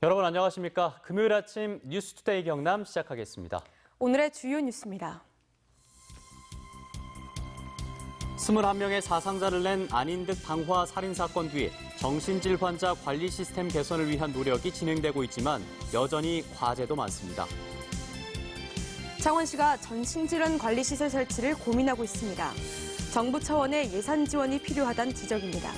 여러분 안녕하십니까? 금요일 아침 뉴스투데이 경남 시작하겠습니다. 오늘의 주요 뉴스입니다. 21명의 사상자를 낸 안인득 방화 살인 사건 뒤 정신질 환자 관리 시스템 개선을 위한 노력이 진행되고 있지만 여전히 과제도 많습니다. 창원시가 정신질환 관리시설 설치를 고민하고 있습니다. 정부 차원의 예산 지원이 필요하다는 지적입니다.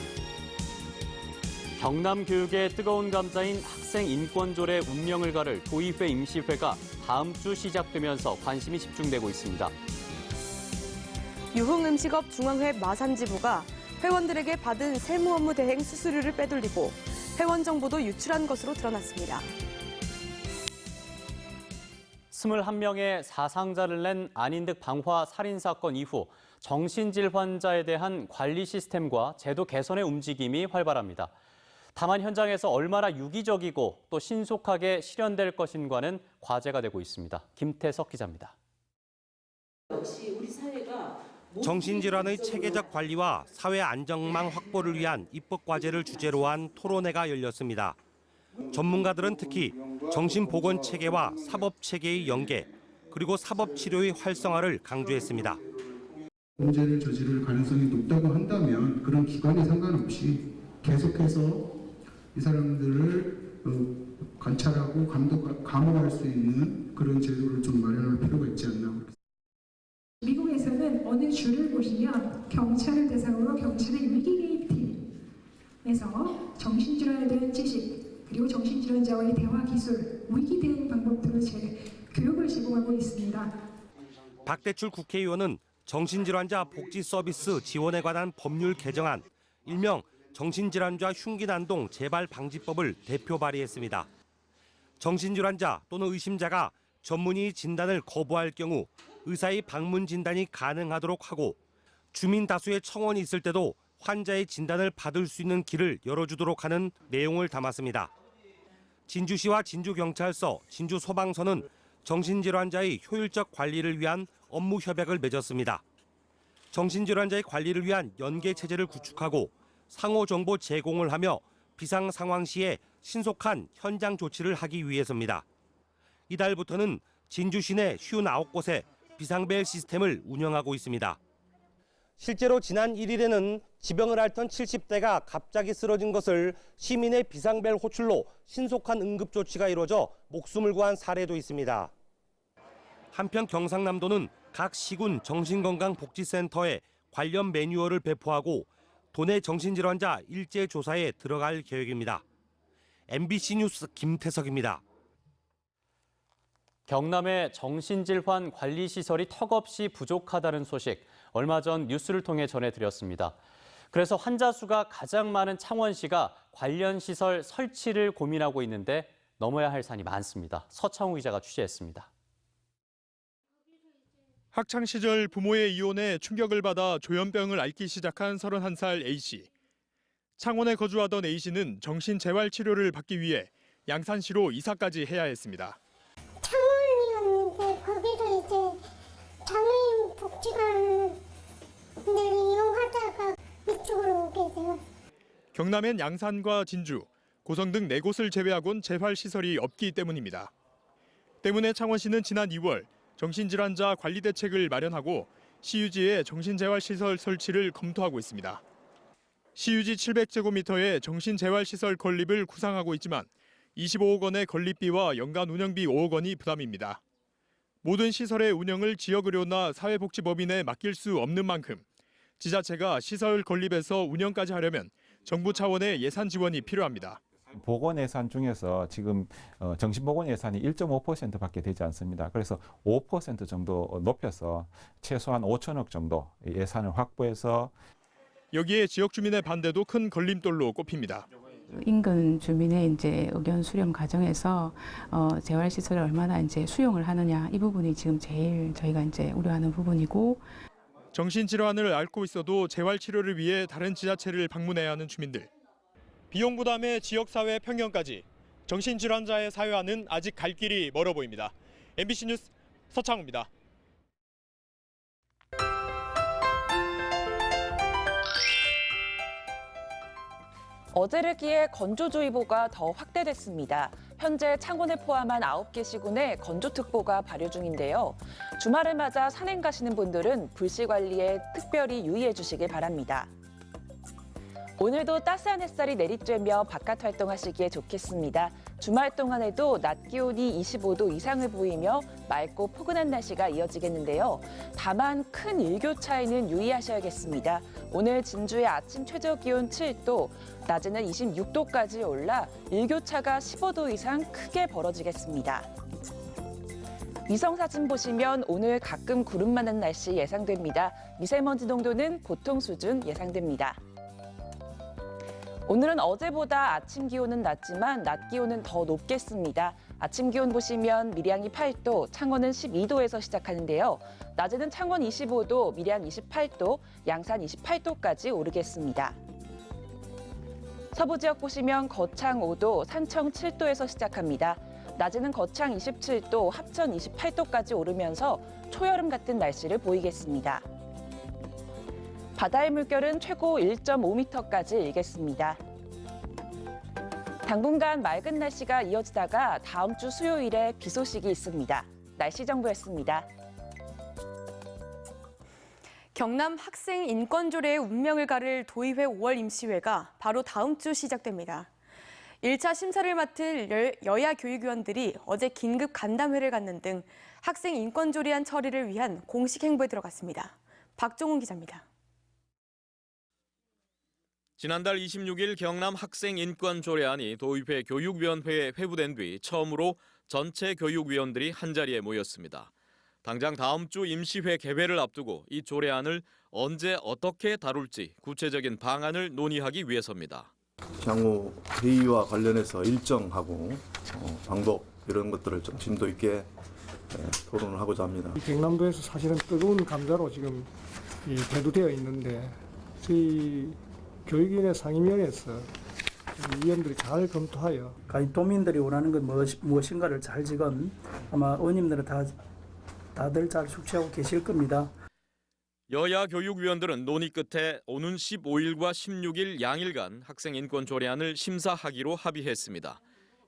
경남 교육의 뜨거운 감자인 학생 인권조례 운명을 가를 도의회 임시회가 다음 주 시작되면서 관심이 집중되고 있습니다. 유흥음식업 중앙회 마산지부가 회원들에게 받은 세무 업무 대행 수수료를 빼돌리고 회원 정보도 유출한 것으로 드러났습니다. 21명의 사상자를 낸 안인득 방화 살인 사건 이후 정신질 환자에 대한 관리 시스템과 제도 개선의 움직임이 활발합니다. 다만 현장에서 얼마나 유기적이고 또 신속하게 실현될 것인가는 과제가 되고 있습니다. 김태석 기자입니다. 정신질환의 체계적 관리와 사회 안정망 확보를 위한 입법 과제를 주제로 한 토론회가 열렸습니다. 전문가들은 특히 정신보건 체계와 사법 체계의 연계, 그리고 사법 치료의 활성화를 강조했습니다. 범죄를 저지를 가능성이 높다고 한다면 그런 기관에 상관없이 계속해서 이 사람들을 관찰하고 감호할 수 있는 그런 제도를 좀 마련할 필요가 있지 않나. 미국에서는 어느 주를 보시면 경찰을 대상으로 경찰의 위기개입팀에서 정신질환에 대한 지식, 그리고 정신질환자와의 대화 기술, 위기 대응 방법들을 교육을 제공하고 있습니다. 박대출 국회의원은 정신질환자 복지 서비스 지원에 관한 법률 개정안, 일명 정신질환자 흉기난동 재발 방지법을 대표 발의했습니다. 정신질환자 또는 의심자가 전문의 진단을 거부할 경우 의사의 방문 진단이 가능하도록 하고 주민 다수의 청원이 있을 때도 환자의 진단을 받을 수 있는 길을 열어주도록 하는 내용을 담았습니다. 진주시와 진주경찰서, 진주소방서는 정신질환자의 효율적 관리를 위한 업무 협약을 맺었습니다. 정신질환자의 관리를 위한 연계체제를 구축하고 상호정보 제공을 하며 비상 상황 시에 신속한 현장 조치를 하기 위해서입니다. 이달부터는 진주시 내 59곳에 비상벨 시스템을 운영하고 있습니다. 실제로 지난 1일에는 지병을 앓던 70대가 갑자기 쓰러진 것을 시민의 비상벨 호출로 신속한 응급 조치가 이루어져 목숨을 구한 사례도 있습니다. 한편 경상남도는 각 시군 정신건강복지센터에 관련 매뉴얼을 배포하고 도내 정신질환자 일제 조사에 들어갈 계획입니다. MBC 뉴스 김태석입니다. 경남의 정신질환 관리시설이 턱없이 부족하다는 소식, 얼마 전 뉴스를 통해 전해드렸습니다. 그래서 환자 수가 가장 많은 창원시가 관련 시설 설치를 고민하고 있는데 넘어야 할 산이 많습니다. 서창우 기자가 취재했습니다. 학창시절 부모의 이혼에 충격을 받아 조현병을 앓기 시작한 31살 A씨. 창원에 거주하던 A씨는 정신재활치료를 받기 위해 양산시로 이사까지 해야 했습니다. 창원이었는데 거기서 이제 장애인 복지관을 이용하다가 이쪽으로 오게 돼요. 경남엔 양산과 진주, 고성 등 4곳을 제외하곤 재활시설이 없기 때문입니다. 때문에 창원시는 지난 2월 정신질환자 관리 대책을 마련하고 시유지에 정신재활시설 설치를 검토하고 있습니다. 시유지 700제곱미터의 정신재활시설 건립을 구상하고 있지만 25억 원의 건립비와 연간 운영비 5억 원이 부담입니다. 모든 시설의 운영을 지역의료나 사회복지법인에 맡길 수 없는 만큼 지자체가 시설 건립에서 운영까지 하려면 정부 차원의 예산 지원이 필요합니다. 보건 예산 중에서 지금 정신보건 예산이 1.5%밖에 되지 않습니다. 그래서 5% 정도 높여서 최소한 5천억 정도 예산을 확보해서 여기에 지역 주민의 반대도 큰 걸림돌로 꼽힙니다. 인근 주민의 이제 의견 수렴 과정에서 재활 시설을 얼마나 이제 수용을 하느냐 이 부분이 지금 제일 저희가 이제 우려하는 부분이고. 정신질환을 앓고 있어도 재활 치료를 위해 다른 지자체를 방문해야 하는 주민들. 비용 부담의 지역사회 편견까지 정신질환자의 사회화는 아직 갈 길이 멀어 보입니다. MBC 뉴스 서창우입니다. 어제를 기해 건조주의보가 더 확대됐습니다. 현재 창원을 포함한 9개 시군에 건조특보가 발효 중인데요. 주말을 맞아 산행 가시는 분들은 불씨 관리에 특별히 유의해 주시길 바랍니다. 오늘도 따스한 햇살이 내리쬐며 바깥 활동하시기에 좋겠습니다. 주말 동안에도 낮 기온이 25도 이상을 보이며 맑고 포근한 날씨가 이어지겠는데요. 다만 큰 일교차에는 유의하셔야겠습니다. 오늘 진주의 아침 최저 기온 7도, 낮에는 26도까지 올라 일교차가 15도 이상 크게 벌어지겠습니다. 위성사진 보시면 오늘 가끔 구름 많은 날씨 예상됩니다. 미세먼지 농도는 보통 수준 예상됩니다. 오늘은 어제보다 아침 기온은 낮지만 낮 기온은 더 높겠습니다. 아침 기온 보시면 밀양이 8도, 창원은 12도에서 시작하는데요. 낮에는 창원 25도, 밀양 28도, 양산 28도까지 오르겠습니다. 서부 지역 보시면 거창 5도, 산청 7도에서 시작합니다. 낮에는 거창 27도, 합천 28도까지 오르면서 초여름 같은 날씨를 보이겠습니다. 바다의 물결은 최고 1.5m까지 일겠습니다. 당분간 맑은 날씨가 이어지다가 다음 주 수요일에 비 소식이 있습니다. 날씨 정보였습니다. 경남 학생 인권조례의 운명을 가를 도의회 5월 임시회가 바로 다음 주 시작됩니다. 1차 심사를 맡을 여야 교육위원들이 어제 긴급 간담회를 갖는 등 학생 인권조례안 처리를 위한 공식 행보에 들어갔습니다. 박종훈 기자입니다. 지난달 26일 경남 학생인권조례안이 도의회 교육위원회에 회부된 뒤 처음으로 전체 교육위원들이 한자리에 모였습니다. 당장 다음 주 임시회 개회를 앞두고 이 조례안을 언제 어떻게 다룰지 구체적인 방안을 논의하기 위해서입니다. 향후 회의와 관련해서 일정하고 방법 이런 것들을 좀 심도 있게 토론을 하고자 합니다. 경남도에서 사실은 뜨거운 감자로 지금 대두되어 있는데 저희 교육위원회 상임위원회에서 위원들이 잘 검토하여 도민들이 원하는 건 무엇인가를 잘 지금 아마 의원님들은 다들 잘 숙지하고 계실 겁니다. 여야 교육위원들은 논의 끝에 오는 15일과 16일 양일간 학생인권조례안을 심사하기로 합의했습니다.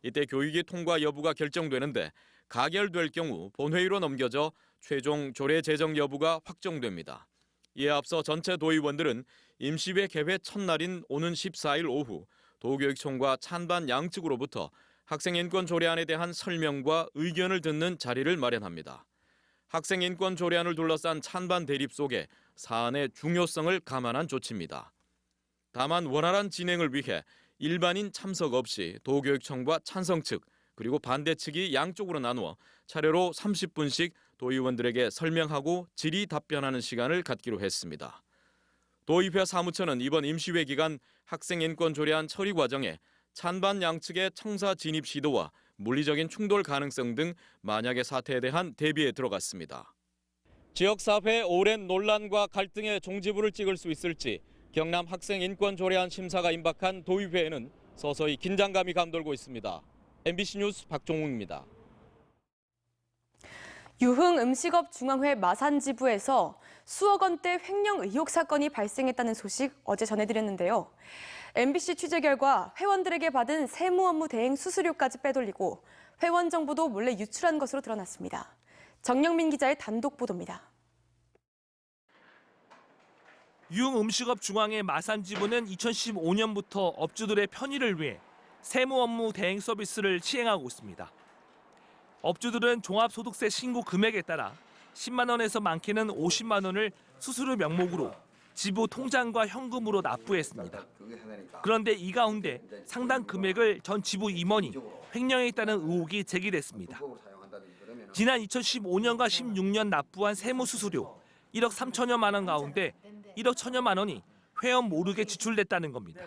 이때 교육위 통과 여부가 결정되는데 가결될 경우 본회의로 넘겨져 최종 조례 제정 여부가 확정됩니다. 이에 앞서 전체 도의원들은 임시회 개회 첫날인 오는 14일 오후 도교육청과 찬반 양측으로부터 학생인권 조례안에 대한 설명과 의견을 듣는 자리를 마련합니다. 학생인권 조례안을 둘러싼 찬반 대립 속에 사안의 중요성을 감안한 조치입니다. 다만 원활한 진행을 위해 일반인 참석 없이 도교육청과 찬성 측 그리고 반대 측이 양쪽으로 나누어 차례로 30분씩 도의원들에게 설명하고 질의 답변하는 시간을 갖기로 했습니다. 도의회 사무처는 이번 임시회 기간 학생인권 조례안 처리 과정에 찬반 양측의 청사 진입 시도와 물리적인 충돌 가능성 등 만약의 사태에 대한 대비에 들어갔습니다. 지역사회의 오랜 논란과 갈등의 종지부를 찍을 수 있을지 경남 학생인권 조례안 심사가 임박한 도의회에는 서서히 긴장감이 감돌고 있습니다. MBC 뉴스 박종웅입니다. 유흥 음식업 중앙회 마산지부에서 수억 원대 횡령 의혹 사건이 발생했다는 소식 어제 전해드렸는데요. MBC 취재 결과 회원들에게 받은 세무 업무 대행 수수료까지 빼돌리고 회원 정보도 몰래 유출한 것으로 드러났습니다. 정영민 기자의 단독 보도입니다. 유흥 음식업 중앙회 마산지부는 2015년부터 업주들의 편의를 위해 세무 업무 대행 서비스를 시행하고 있습니다. 업주들은 종합소득세 신고 금액에 따라 10만 원에서 많게는 50만 원을 수수료 명목으로 지부 통장과 현금으로 납부했습니다. 그런데 이 가운데 상당 금액을 전 지부 임원이 횡령했다는 의혹이 제기됐습니다. 지난 2015년과 16년 납부한 세무 수수료 1억 3천여만 원 가운데 1억 1천여만 원이 회원 모르게 지출됐다는 겁니다.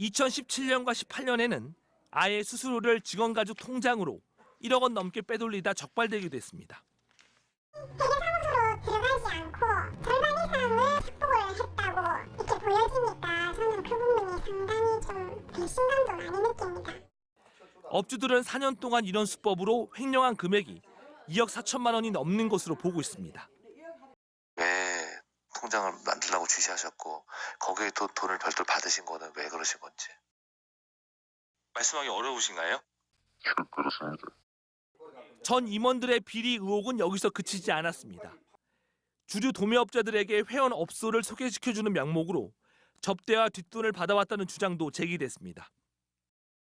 2017년과 18년에는 아예 수수료를 직원 가족 통장으로 1억 원 넘게 빼돌리다 적발되기도 했습니다. 회계사무소로 들어가지 않고 절반 이상을 착복을 했다고 이렇게 보여지니까 저는 그 부분이 상당히 좀 배신감도 많이 느낍니다. 업주들은 4년 동안 이런 수법으로 횡령한 금액이 2억 4천만 원이 넘는 것으로 보고 있습니다. 왜 통장을 만들라고 지시하셨고 거기에 또 돈을 별도로 받으신 거는 왜 그러신 건지. 말씀하기 어려우신가요? 그렇습니다. 전 임원들의 비리 의혹은 여기서 그치지 않았습니다. 주류 도매업자들에게 회원 업소를 소개시켜주는 명목으로 접대와 뒷돈을 받아왔다는 주장도 제기됐습니다.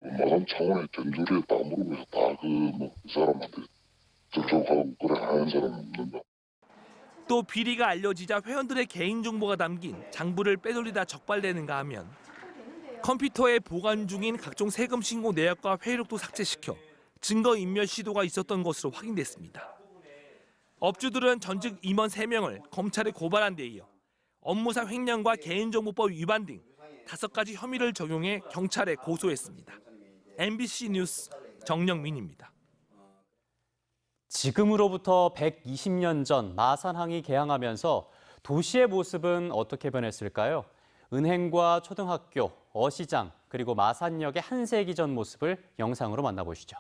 마산 창원의 전조리에 다 물어보면서 다 그 사람한테 접촉하고 그래 하는 사람 없는가? 또 비리가 알려지자 회원들의 개인정보가 담긴 장부를 빼돌리다 적발되는가 하면 컴퓨터에 보관 중인 각종 세금 신고 내역과 회의록도 삭제시켜 증거인멸 시도가 있었던 것으로 확인됐습니다. 업주들은 전직 임원 3명을 검찰에 고발한 데 이어 업무상 횡령과 개인정보법 위반 등 5가지 혐의를 적용해 경찰에 고소했습니다. MBC 뉴스 정영민입니다. 지금으로부터 120년 전 마산항이 개항하면서 도시의 모습은 어떻게 변했을까요? 은행과 초등학교, 어시장, 그리고 마산역의 한 세기 전 모습을 영상으로 만나보시죠.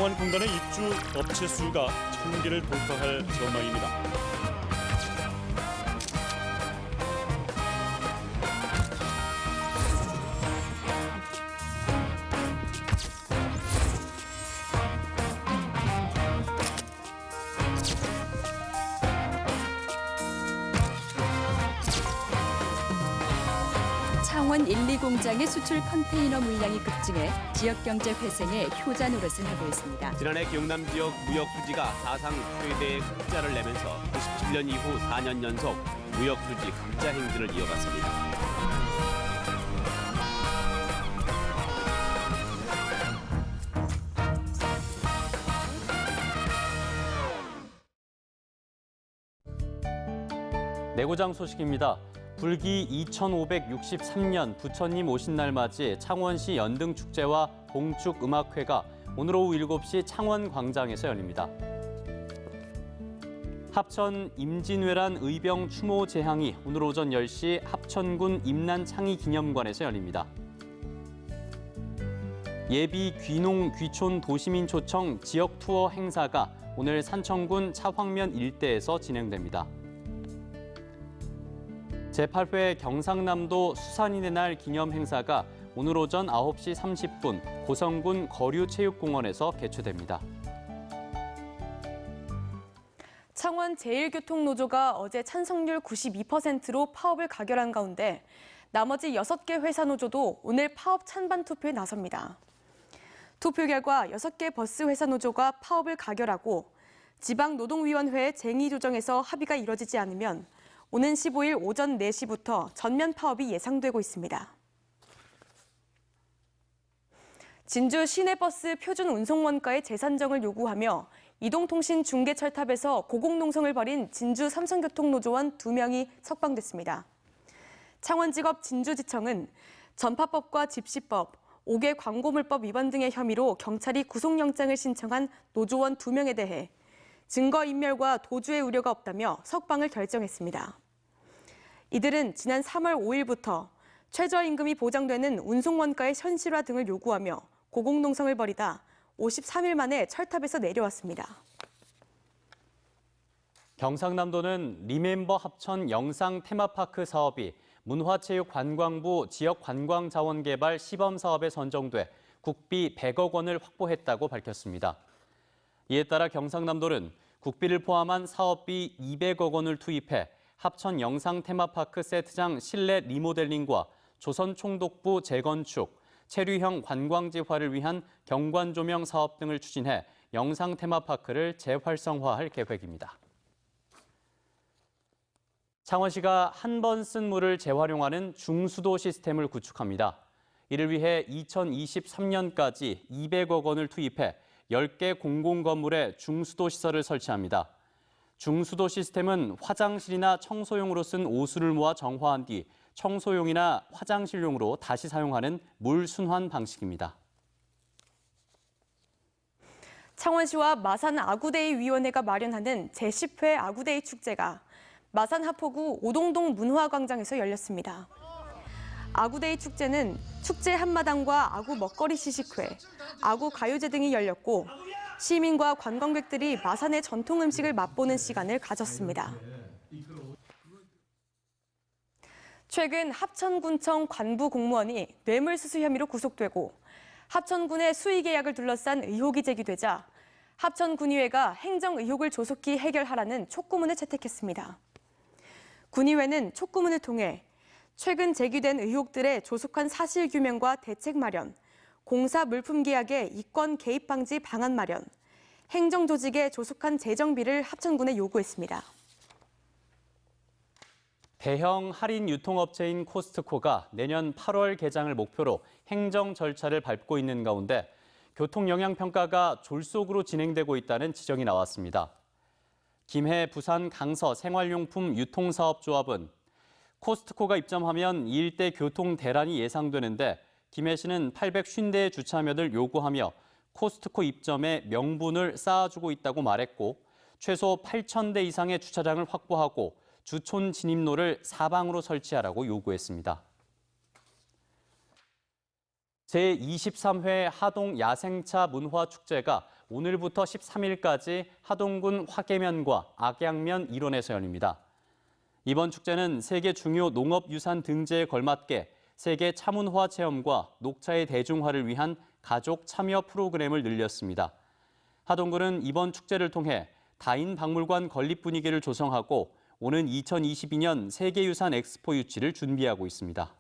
창원공단의 입주 업체 수가 1000개를 돌파할 전망입니다. 창원 1, 2공장의 수출 컨테이너 물량이 급증해 지역경제 회생에 효자 노릇을 하고 있습니다. 지난해 경남 지역 무역 수지가 사상 최대의 흑자를 내면서 97년 이후 4년 연속 무역 수지 흑자 행진을 이어갔습니다. 내고장 소식입니다. 불기 2563년 부처님 오신 날 맞이 창원시 연등축제와 봉축음악회가 오늘 오후 7시 창원광장에서 열립니다. 합천 임진왜란 의병 추모 제향이 오늘 오전 10시 합천군 임난창의기념관에서 열립니다. 예비 귀농 귀촌 도시민 초청 지역 투어 행사가 오늘 산청군 차황면 일대에서 진행됩니다. 제8회 경상남도 수산인의 날 기념 행사가 오늘 오전 9시 30분 고성군 거류체육공원에서 개최됩니다. 창원 제1교통노조가 어제 찬성률 92%로 파업을 가결한 가운데 나머지 6개 회사 노조도 오늘 파업 찬반 투표에 나섭니다. 투표 결과 6개 버스 회사 노조가 파업을 가결하고 지방노동위원회 쟁의 조정에서 합의가 이뤄지지 않으면 오는 15일 오전 4시부터 전면 파업이 예상되고 있습니다. 진주 시내버스 표준 운송 원가의 재산정을 요구하며 이동통신 중개철탑에서 고공농성을 벌인 진주 삼성교통노조원 2명이 석방됐습니다. 창원지법 진주지청은 전파법과 집시법, 5개 광고물법 위반 등의 혐의로 경찰이 구속영장을 신청한 노조원 2명에 대해 증거인멸과 도주의 우려가 없다며 석방을 결정했습니다. 이들은 지난 3월 5일부터 최저임금이 보장되는 운송원가의 현실화 등을 요구하며 고공농성을 벌이다 53일 만에 철탑에서 내려왔습니다. 경상남도는 리멤버 합천 영상 테마파크 사업이 문화체육관광부 지역관광자원개발 시범사업에 선정돼 국비 100억 원을 확보했다고 밝혔습니다. 이에 따라 경상남도는 국비를 포함한 사업비 200억 원을 투입해 합천 영상 테마파크 세트장 실내 리모델링과 조선총독부 재건축, 체류형 관광지화를 위한 경관조명 사업 등을 추진해 영상 테마파크를 재활성화할 계획입니다. 창원시가 한 번 쓴 물을 재활용하는 중수도 시스템을 구축합니다. 이를 위해 2023년까지 200억 원을 투입해 10개 공공건물에 중수도 시설을 설치합니다. 중수도 시스템은 화장실이나 청소용으로 쓴 오수를 모아 정화한 뒤 청소용이나 화장실용으로 다시 사용하는 물 순환 방식입니다. 창원시와 마산 아구데이 위원회가 마련하는 제10회 아구데이 축제가 마산 하포구 오동동 문화광장에서 열렸습니다. 아구데이 축제는 축제 한마당과 아구 먹거리 시식회, 아구 가요제 등이 열렸고 시민과 관광객들이 마산의 전통 음식을 맛보는 시간을 가졌습니다. 최근 합천군청 관부 공무원이 뇌물수수 혐의로 구속되고 합천군의 수의 계약을 둘러싼 의혹이 제기되자 합천군의회가 행정 의혹을 조속히 해결하라는 촉구문을 채택했습니다. 군의회는 촉구문을 통해 최근 제기된 의혹들의 조속한 사실규명과 대책 마련, 공사 물품 계약의 이권 개입 방지 방안 마련, 행정조직의 조속한 재정비를 합천군에 요구했습니다. 대형 할인 유통업체인 코스트코가 내년 8월 개장을 목표로 행정 절차를 밟고 있는 가운데 교통영향평가가 졸속으로 진행되고 있다는 지적이 나왔습니다. 김해 부산 강서 생활용품 유통사업조합은 코스트코가 입점하면 이 일대 교통 대란이 예상되는데 김해시는 850대의 주차면을 요구하며 코스트코 입점에 명분을 쌓아주고 있다고 말했고 최소 8,000대 이상의 주차장을 확보하고 주촌 진입로를 사방으로 설치하라고 요구했습니다. 제23회 하동 야생차 문화축제가 오늘부터 13일까지 하동군 화계면과 악양면 일원에서 열립니다. 이번 축제는 세계 중요 농업유산 등재에 걸맞게 세계 차문화 체험과 녹차의 대중화를 위한 가족 참여 프로그램을 늘렸습니다. 하동군은 이번 축제를 통해 다인박물관 건립 분위기를 조성하고 오는 2022년 세계유산 엑스포 유치를 준비하고 있습니다.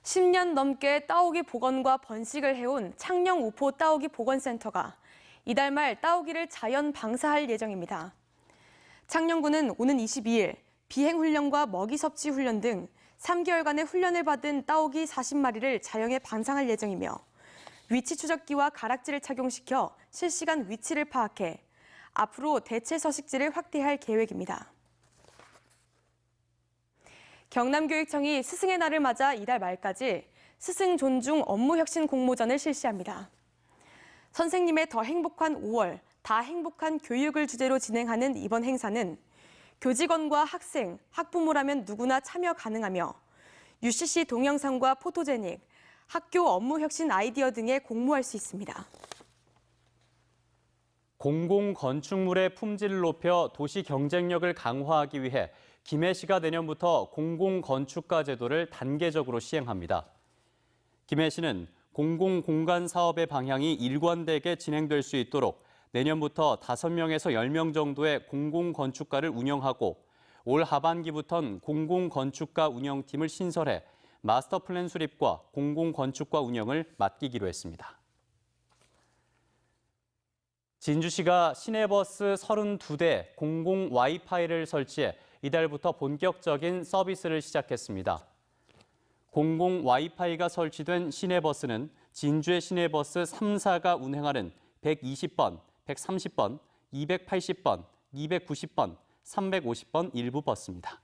10년 넘게 따오기 복원과 번식을 해온 창녕 우포 따오기 복원센터가 이달 말 따오기를 자연 방사할 예정입니다. 창녕군은 오는 22일 비행훈련과 먹이 섭취 훈련 등 3개월간의 훈련을 받은 따오기 40마리를 자연에 방생할 예정이며 위치 추적기와 가락지를 착용시켜 실시간 위치를 파악해 앞으로 대체 서식지를 확대할 계획입니다. 경남교육청이 스승의 날을 맞아 이달 말까지 스승 존중 업무 혁신 공모전을 실시합니다. 선생님의 더 행복한 5월, 다 행복한 교육을 주제로 진행하는 이번 행사는 교직원과 학생, 학부모라면 누구나 참여 가능하며 UCC 동영상과 포토제닉, 학교 업무 혁신 아이디어 등에 공모할 수 있습니다. 공공건축물의 품질을 높여 도시 경쟁력을 강화하기 위해 김해시가 내년부터 공공건축가 제도를 단계적으로 시행합니다. 김해시는 공공공간 사업의 방향이 일관되게 진행될 수 있도록 내년부터 5명에서 10명 정도의 공공건축가를 운영하고 올 하반기부터는 공공건축가 운영팀을 신설해 마스터플랜 수립과 공공건축가 운영을 맡기기로 했습니다. 진주시가 시내버스 32대 공공 와이파이를 설치해 이달부터 본격적인 서비스를 시작했습니다. 공공 와이파이가 설치된 시내버스는 진주의 시내버스 3사가 운행하는 120번, 130번, 280번, 290번, 350번 일부 버스입니다.